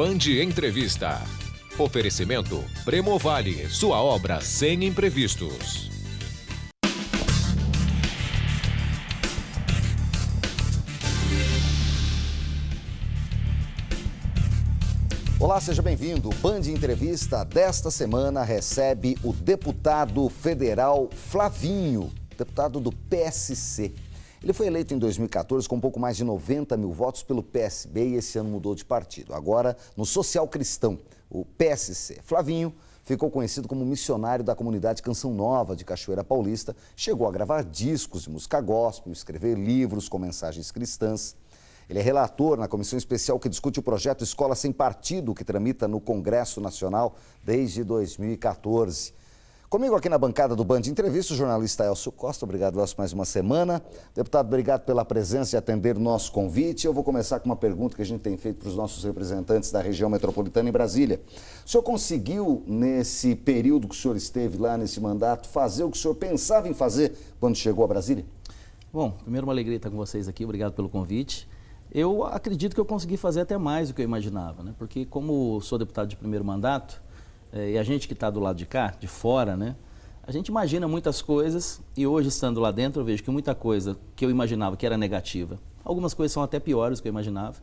Band Entrevista. Oferecimento Premovale, sua obra sem imprevistos. Olá, seja bem-vindo. O Band Entrevista desta semana recebe o deputado federal Flavinho, deputado do PSC. Ele foi eleito em 2014 com um pouco mais de 90 mil votos pelo PSB e esse ano mudou de partido. Agora, no Social Cristão, o PSC. Flavinho ficou conhecido como missionário da comunidade Canção Nova de Cachoeira Paulista, chegou a gravar discos de música gospel, escrever livros com mensagens cristãs. Ele é relator na comissão especial que discute o projeto Escola Sem Partido, que tramita no Congresso Nacional desde 2014. Comigo aqui na bancada do Band Entrevista, o jornalista Elcio Costa. Obrigado, Elcio, mais uma semana. Deputado, obrigado pela presença e atender o nosso convite. Eu vou começar com uma pergunta que a gente tem feito para os nossos representantes da região metropolitana em Brasília. O senhor conseguiu, nesse período que o senhor esteve lá, nesse mandato, fazer o que o senhor pensava em fazer quando chegou a Brasília? Bom, primeiro uma alegria estar com vocês aqui. Obrigado pelo convite. Eu acredito que eu consegui fazer até mais do que eu imaginava, né? Porque como sou deputado de primeiro mandato, e a gente que está do lado de cá, de fora, né? A gente imagina muitas coisas e hoje, estando lá dentro, eu vejo que muita coisa que eu imaginava que era negativa, algumas coisas são até piores do que eu imaginava,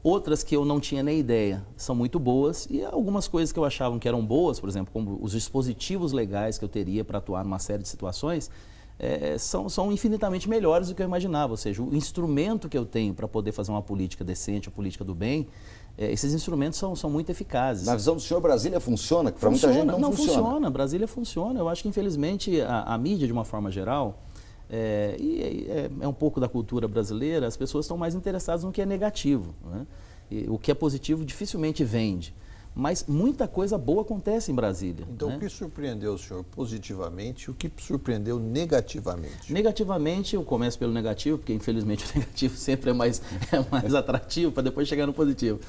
outras que eu não tinha nem ideia são muito boas e algumas coisas que eu achava que eram boas, por exemplo, como os dispositivos legais que eu teria para atuar numa série de situações, são infinitamente melhores do que eu imaginava, ou seja, o instrumento que eu tenho para poder fazer uma política decente, a política do bem, esses instrumentos são muito eficazes. Na visão do senhor, Brasília funciona? Que para muita gente não funciona. Brasília funciona. Eu acho que, infelizmente, a mídia, de uma forma geral, é um pouco da cultura brasileira, as pessoas estão mais interessadas no que é negativo, né? E o que é positivo dificilmente vende. Mas muita coisa boa acontece em Brasília. Então, né? O que surpreendeu o senhor positivamente e o que surpreendeu negativamente? Negativamente, eu começo pelo negativo, porque infelizmente o negativo sempre é mais atrativo para depois chegar no positivo.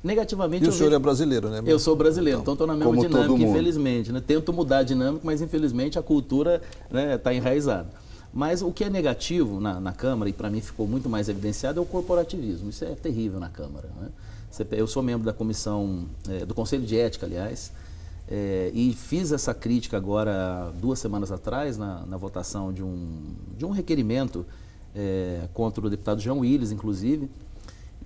Negativamente, e o senhor é brasileiro, né? Eu sou brasileiro, então estou na mesma dinâmica, infelizmente. Né? Tento mudar a dinâmica, mas infelizmente a cultura está enraizada. Mas o que é negativo na Câmara, e para mim ficou muito mais evidenciado, é o corporativismo. Isso é terrível na Câmara, né? Eu sou membro da comissão, do Conselho de Ética, aliás, e fiz essa crítica agora, 2 semanas atrás, na votação de um requerimento contra o deputado João Willis, inclusive,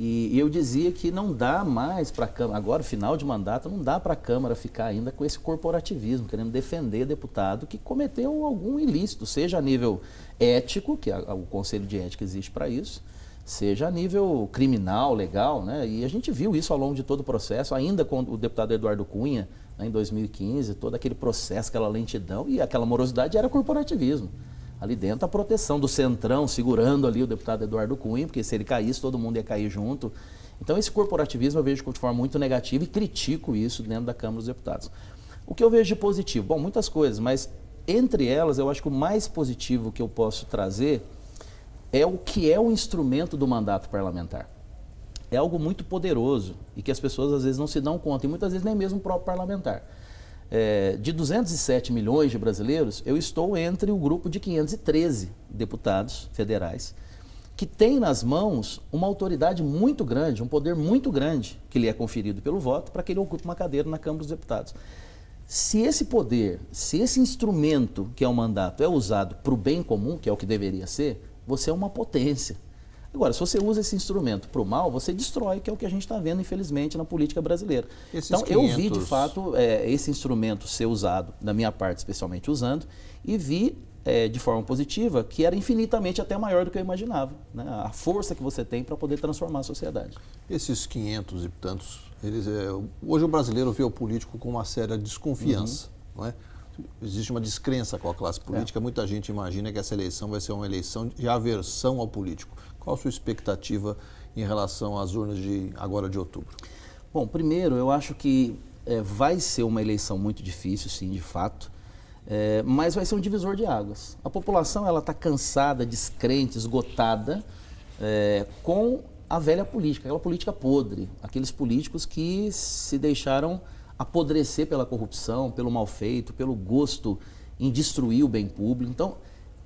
e eu dizia que não dá mais para a Câmara, agora final de mandato, não dá para a Câmara ficar ainda com esse corporativismo, querendo defender deputado que cometeu algum ilícito, seja a nível ético, que o Conselho de Ética existe para isso, seja a nível criminal, legal, né? E a gente viu isso ao longo de todo o processo, ainda com o deputado Eduardo Cunha, né, em 2015, todo aquele processo, aquela lentidão e aquela morosidade era corporativismo. Ali dentro a proteção do Centrão, segurando ali o deputado Eduardo Cunha, porque se ele caísse, todo mundo ia cair junto. Então esse corporativismo eu vejo de forma muito negativa e critico isso dentro da Câmara dos Deputados. O que eu vejo de positivo? Bom, muitas coisas, mas entre elas eu acho que o mais positivo que eu posso trazer é o que é o instrumento do mandato parlamentar. É algo muito poderoso e que as pessoas às vezes não se dão conta, e muitas vezes nem mesmo o próprio parlamentar. De 207 milhões de brasileiros, eu estou entre o grupo de 513 deputados federais que tem nas mãos uma autoridade muito grande, um poder muito grande que lhe é conferido pelo voto para que ele ocupe uma cadeira na Câmara dos Deputados. Se esse poder, se esse instrumento que é o mandato é usado para o bem comum, que é o que deveria ser, você é uma potência. Agora, se você usa esse instrumento para o mal, você destrói, que é o que a gente está vendo, infelizmente, na política brasileira. Então, eu vi, de fato, esse instrumento ser usado, da minha parte, especialmente usando, e vi, de forma positiva, que era infinitamente até maior do que eu imaginava, né? A força que você tem para poder transformar a sociedade. Esses 500 e tantos, hoje o brasileiro vê o político com uma séria desconfiança, não é? Existe uma descrença com a classe política, muita gente imagina que essa eleição vai ser uma eleição de aversão ao político. Qual a sua expectativa em relação às urnas agora de outubro? Bom, primeiro, eu acho que vai ser uma eleição muito difícil, sim, de fato, mas vai ser um divisor de águas. A população está cansada, descrente, esgotada com a velha política, aquela política podre, aqueles políticos que se deixaram apodrecer pela corrupção, pelo mal feito, pelo gosto em destruir o bem público. Então,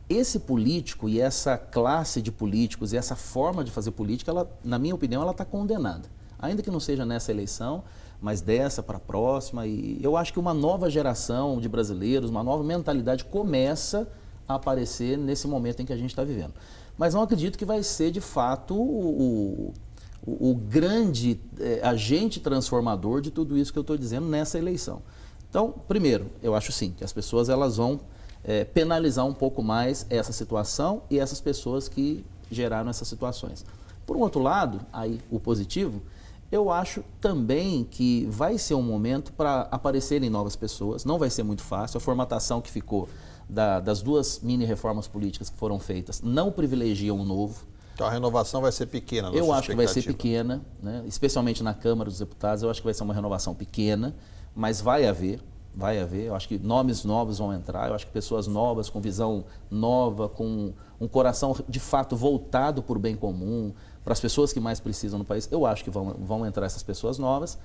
esse político e essa classe de políticos e essa forma de fazer política, ela, na minha opinião, ela está condenada. ainda que não seja nessa eleição, mas dessa para a próxima. E eu acho que uma nova geração de brasileiros, uma nova mentalidade começa a aparecer nesse momento em que a gente está vivendo. Mas não acredito que vai ser, de fato, o grande agente transformador de tudo isso que eu estou dizendo nessa eleição. Então, primeiro, eu acho sim que as pessoas elas vão penalizar um pouco mais essa situação e essas pessoas que geraram essas situações. Por um outro lado, aí o positivo, eu acho também que vai ser um momento para aparecerem novas pessoas, não vai ser muito fácil, a formatação que ficou das duas mini-reformas políticas que foram feitas não privilegiam o novo. Então a renovação vai ser pequena. Eu acho que vai ser pequena, né? Especialmente na Câmara dos Deputados, eu acho que vai ser uma renovação pequena, mas vai haver. Eu acho que nomes novos vão entrar, eu acho que pessoas novas, com visão nova, com um coração de fato voltado para o bem comum, para as pessoas que mais precisam no país, eu acho que vão entrar essas pessoas novas.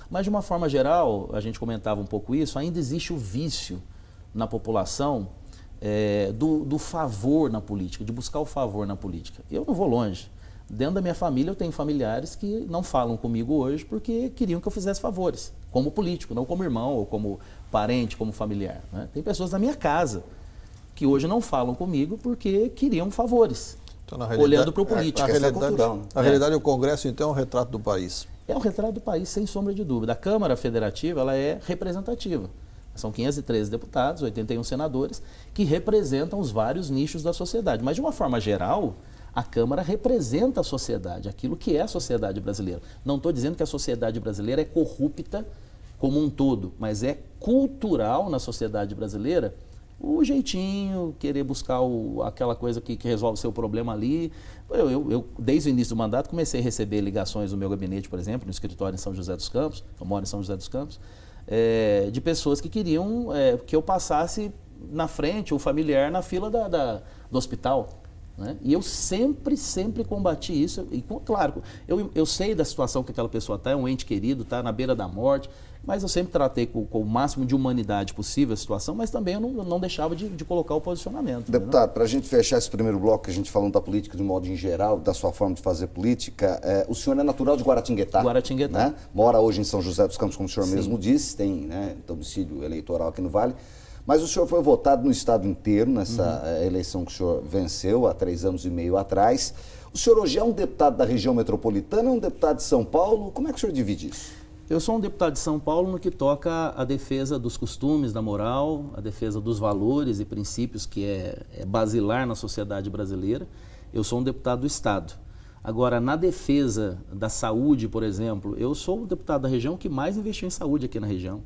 Mas de uma forma geral, a gente comentava um pouco isso, ainda existe o vício na população do favor na política, de buscar o favor na política. Eu não vou longe. Dentro da minha família eu tenho familiares que não falam comigo hoje porque queriam que eu fizesse favores, como político, não como irmão ou como parente, como familiar, né? Tem pessoas na minha casa que hoje não falam comigo porque queriam favores, então, olhando para o político. Na realidade, o Congresso, então, é um retrato do país. É um retrato do país, sem sombra de dúvida. A Câmara Federativa ela é representativa. São 513 deputados, 81 senadores, que representam os vários nichos da sociedade. Mas, de uma forma geral, a Câmara representa a sociedade, aquilo que é a sociedade brasileira. Não estou dizendo que a sociedade brasileira é corrupta como um todo, mas é cultural na sociedade brasileira o jeitinho, querer buscar aquela coisa que resolve o seu problema ali. Eu, desde o início do mandato, comecei a receber ligações do meu gabinete, por exemplo, no escritório em São José dos Campos, eu moro em São José dos Campos, de pessoas que queriam que eu passasse na frente, o familiar, na fila do hospital. Né? E eu sempre combati isso. E, claro, eu sei da situação que aquela pessoa está, é um ente querido, está na beira da morte, mas eu sempre tratei com o máximo de humanidade possível a situação, mas também eu não deixava de colocar o posicionamento. Deputado, para a gente fechar esse primeiro bloco, que a gente falando da política de modo em geral, da sua forma de fazer política, o senhor é natural de Guaratinguetá. Guaratinguetá. Né? Mora hoje em São José dos Campos, como o senhor Sim. mesmo disse, tem, né, domicílio eleitoral aqui no Vale. Mas o senhor foi votado no estado inteiro nessa eleição que o senhor venceu há 3 anos e meio atrás. O senhor hoje é um deputado da região metropolitana, é um deputado de São Paulo? Como é que o senhor divide isso? Eu sou um deputado de São Paulo no que toca a defesa dos costumes, da moral, a defesa dos valores e princípios que é basilar na sociedade brasileira. Eu sou um deputado do Estado. Agora, na defesa da saúde, por exemplo, eu sou o deputado da região que mais investiu em saúde aqui na região.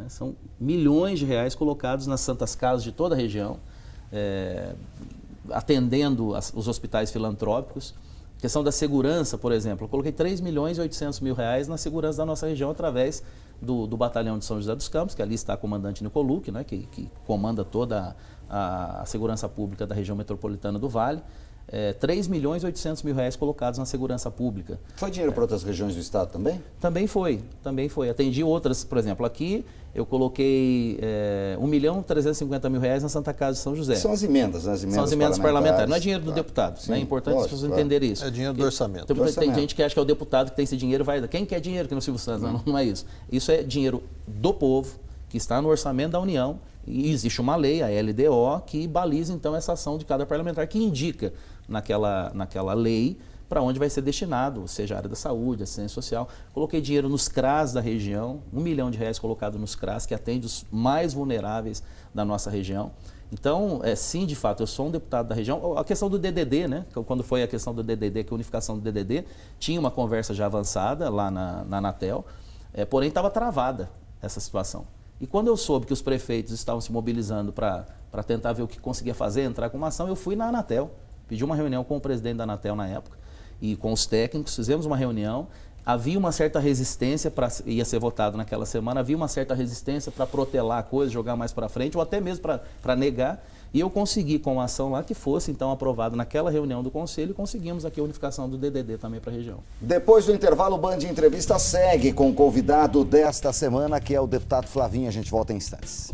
São milhões de reais colocados nas santas casas de toda a região, atendendo os hospitais filantrópicos. A questão da segurança, por exemplo, eu coloquei 3 milhões e 800 mil reais na segurança da nossa região através do batalhão de São José dos Campos, que ali está o comandante Nicolucci, né, que comanda toda a segurança pública da região metropolitana do Vale. 3 milhões e 800 mil reais colocados na segurança pública. Foi dinheiro para outras regiões do estado também? Também foi. Atendi outras, por exemplo, aqui eu coloquei 1.350.000 reais na Santa Casa de São José. São as emendas, né? São as emendas parlamentares. Não é dinheiro do deputado. Sim, é importante as pessoas entenderem isso. É dinheiro do orçamento. Tem gente que acha que é o deputado que tem esse dinheiro, vai dar. Quem quer dinheiro que no Silvio Santos? Não é isso. Isso é dinheiro do povo, que está no orçamento da União. E existe uma lei, a LDO, que baliza então essa ação de cada parlamentar, que indica naquela lei para onde vai ser destinado, seja a área da saúde, assistência social. Coloquei dinheiro nos CRAS da região, 1 milhão de reais colocado nos CRAS, que atende os mais vulneráveis da nossa região. Então, sim, de fato, eu sou um deputado da região. A questão do DDD, né? Quando foi a questão do DDD, que a unificação do DDD, tinha uma conversa já avançada lá na Anatel, porém estava travada essa situação. E quando eu soube que os prefeitos estavam se mobilizando para tentar ver o que conseguia fazer, entrar com uma ação, eu fui na Anatel, pedi uma reunião com o presidente da Anatel na época e com os técnicos, fizemos uma reunião. Havia uma certa resistência, ia ser votado naquela semana, havia uma certa resistência para protelar a coisa, jogar mais para frente, ou até mesmo para negar. E eu consegui, com uma ação lá, que fosse então aprovado naquela reunião do Conselho, e conseguimos aqui a unificação do DDD também para a região. Depois do intervalo, o Band Entrevista segue com o convidado desta semana, que é o deputado Flavinho. A gente volta em instantes.